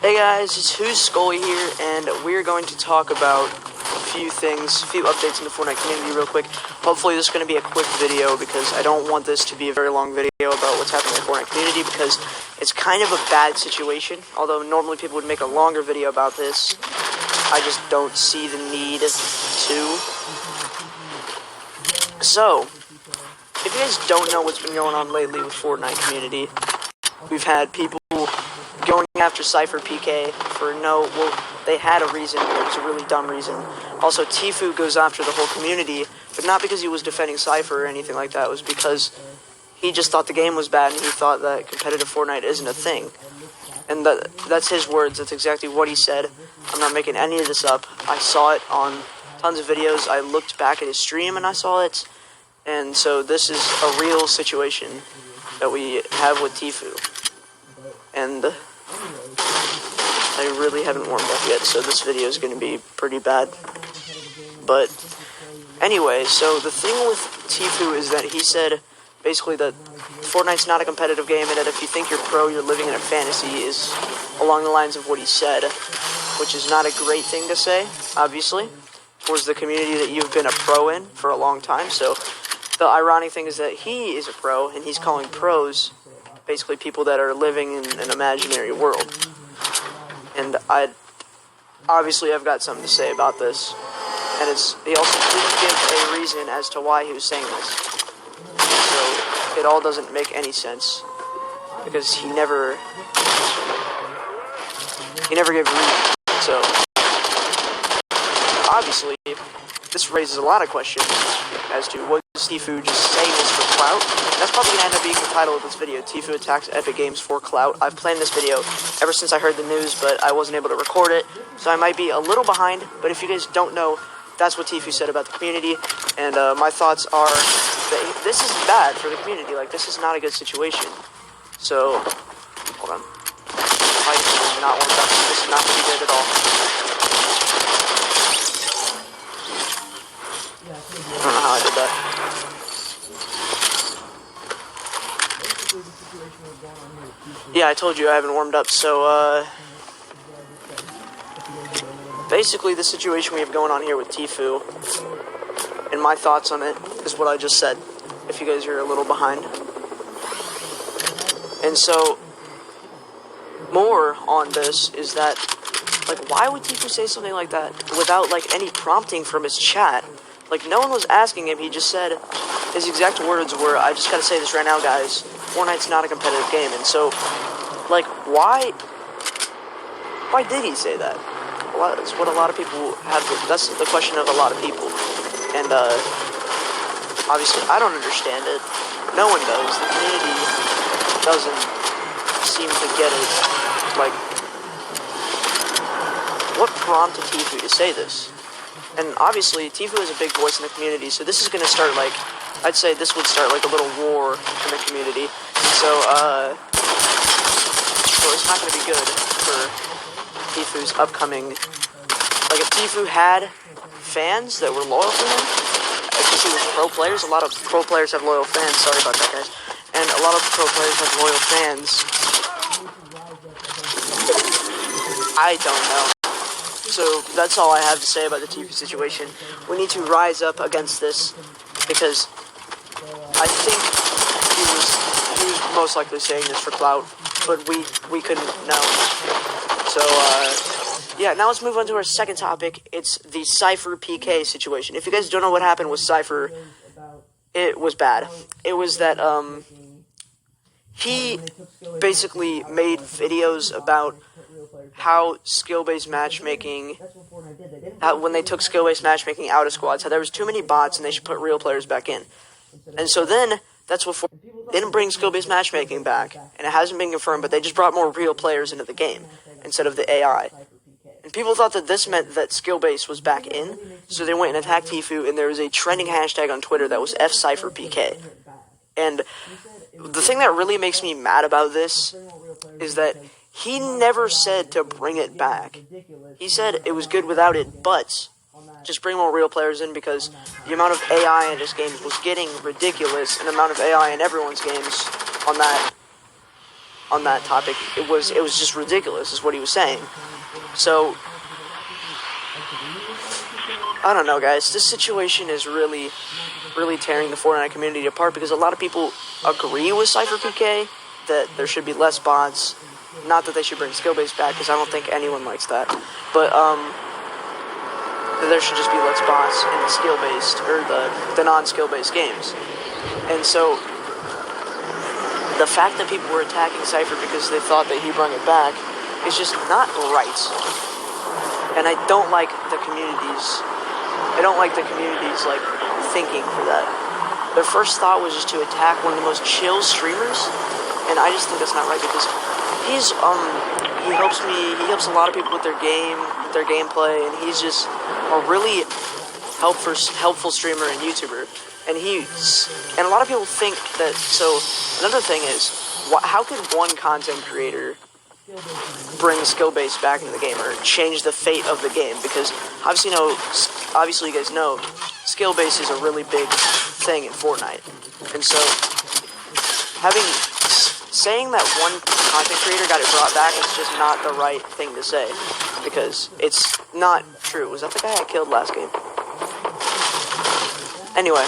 Hey guys, it's Who's Scully here, and we're going to talk about a few updates in the Fortnite community real quick. Hopefully this is going to be a quick video, because I don't want this to be a very long video about what's happening in the Fortnite community, because it's kind of a bad situation. Although normally people would make a longer video about this, I just don't see the need to. So, if you guys don't know what's been going on lately with Fortnite community, we've had people going after Cypher PK for they had a reason, but it was a really dumb reason. Also, Tfue goes after the whole community, but not because he was defending Cypher or anything like that. It was because he just thought the game was bad, and he thought that competitive Fortnite isn't a thing. And that's his words. That's exactly what he said. I'm not making any of this up. I saw it on tons of videos. I looked back at his stream, and I saw it. And so this is a real situation that we have with Tfue. And I really haven't warmed up yet, so this video is going to be pretty bad. But anyway, so the thing with Tfue is that he said basically that Fortnite's not a competitive game, and that if you think you're pro, you're living in a fantasy, is along the lines of what he said, which is not a great thing to say, obviously, towards the community that you've been a pro in for a long time. So the ironic thing is that he is a pro, and he's calling pros basically people that are living in an imaginary world. And I've got something to say about this. And he also didn't give a reason as to why he was saying this. So it all doesn't make any sense, because he never gave a reason. So obviously this raises a lot of questions as to, was Tfue just saying this for clout? That's probably going to end up being the title of this video, Tfue attacks Epic Games for clout. I've planned this video ever since I heard the news, but I wasn't able to record it, so I might be a little behind. But if you guys don't know, that's what Tfue said about the community, and my thoughts are that this is bad for the community. Like, this is not a good situation. So, hold on. I is not warmed up. This is not going to be good at all. I don't know how I did that. Yeah, I told you I haven't warmed up, so, basically the situation we have going on here with Tfue, and my thoughts on it, is what I just said, if you guys are a little behind. And so, more on this is that, like, why would Tfue say something like that without, like, any prompting from his chat? Like, no one was asking him. He just said, his exact words were, I just gotta say this right now, guys, Fortnite's not a competitive game. And so, like, why did he say that? Well, that's what a lot of people have, that's the question of a lot of people. And, obviously, I don't understand it. No one does. The community doesn't seem to get it. Like, what prompted Tfue to say this? And obviously, Tfue is a big voice in the community, so this is going to start, like, I'd say this would start, like, a little war in the community. So it's not going to be good for Tfue's upcoming, like, if Tfue had fans that were loyal to him, especially with pro players, a lot of pro players have loyal fans, sorry about that, guys, and a lot of pro players have loyal fans. I don't know. So that's all I have to say about the Tfue situation. We need to rise up against this, because I think he was most likely saying this for clout, but we couldn't know. So yeah, now let's move on to our second topic. It's the Cypher PK situation. If you guys don't know what happened with Cypher, it was bad. It was that he basically made videos about how skill-based matchmaking, when they took skill-based matchmaking out of squads, how there was too many bots and they should put real players back in. And so then, that's what they didn't bring skill-based matchmaking back, and it hasn't been confirmed, but they just brought more real players into the game, instead of the AI. And people thought that this meant that skill-based was back in, so they went and attacked Tfue, and there was a trending hashtag on Twitter that was FCypherPK. And the thing that really makes me mad about this is that he never said to bring it back. He said it was good without it, but just bring more real players in, because the amount of AI in his games was getting ridiculous, and the amount of AI in everyone's games on that topic, it was just ridiculous, is what he was saying. So I don't know, guys. This situation is really tearing the Fortnite community apart, because a lot of people agree with CypherPK that there should be less bots. Not that they should bring skill-based back, because I don't think anyone likes that. But there should just be less bots in the skill-based, or the non-skill-based games. And so the fact that people were attacking Cypher because they thought that he brought it back is just not right. And I don't like the community's like thinking for that. Their first thought was just to attack one of the most chill streamers, and I just think that's not right, because he helps a lot of people with their gameplay, and he's just a really helpful streamer and YouTuber. And a lot of people think that. So another thing is, how could one content creator bring skill-based back into the game, or change the fate of the game? Because obviously you guys know, skill-based is a really big thing in Fortnite, and so saying that one content creator got it brought back is just not the right thing to say, because it's not true. Was that the guy I killed last game? Anyway,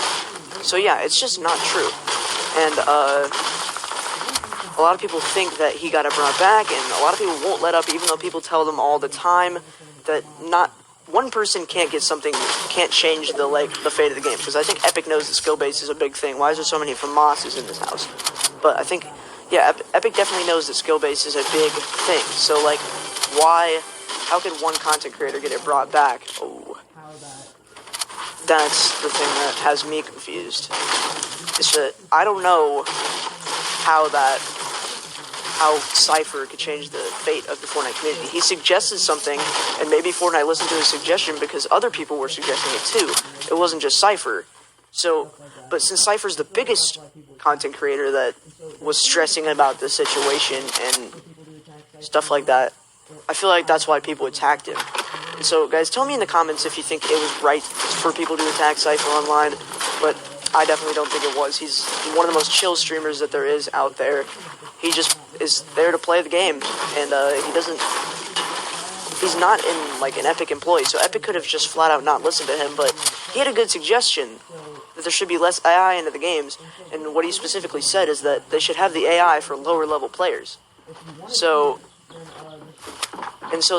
so yeah, it's just not true, and a lot of people think that he got it brought back, and a lot of people won't let up, even though people tell them all the time that not one person can't change the fate of the game. Because I think Epic knows that skill base is a big thing. Why is there so many FAMASs in this house? But I think, yeah, Epic definitely knows that skill base is a big thing. So like, how could one content creator get it brought back? Oh, that's the thing that has me confused. It's that I don't know how Cypher could change the fate of the Fortnite community. He suggested something, and maybe Fortnite listened to his suggestion because other people were suggesting it too. It wasn't just Cypher. But since Cypher's the biggest content creator that was stressing about the situation and stuff like that, I feel like that's why people attacked him. And so, guys, tell me in the comments if you think it was right for people to attack Cypher online, but I definitely don't think it was. He's one of the most chill streamers that there is out there. He just is there to play the game, and he's not in like an Epic employee, so Epic could have just flat out not listened to him, but he had a good suggestion that there should be less AI into the games, and what he specifically said is that they should have the AI for lower level players. So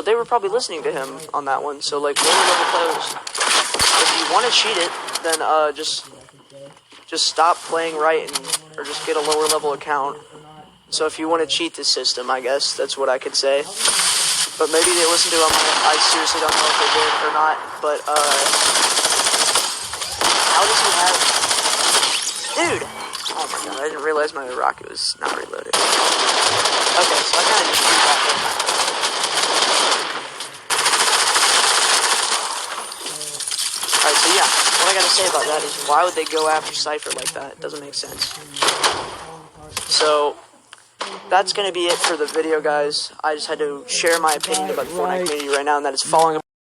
they were probably listening to him on that one. So like, lower level players, if you want to cheat it, then just stop playing right, or just get a lower level account. So if you want to cheat the system, I guess that's what I could say. But maybe they listened to him. I seriously don't know if they did or not. But how does he have? Dude! Oh my god! I didn't realize my rocket was not reloaded. Okay, so I kind of just threw that in. Alright, so yeah, what I gotta say about that is, why would they go after Cypher like that? It doesn't make sense. So that's going to be it for the video, guys. I just had to share my opinion about the Fortnite community right now, and that is following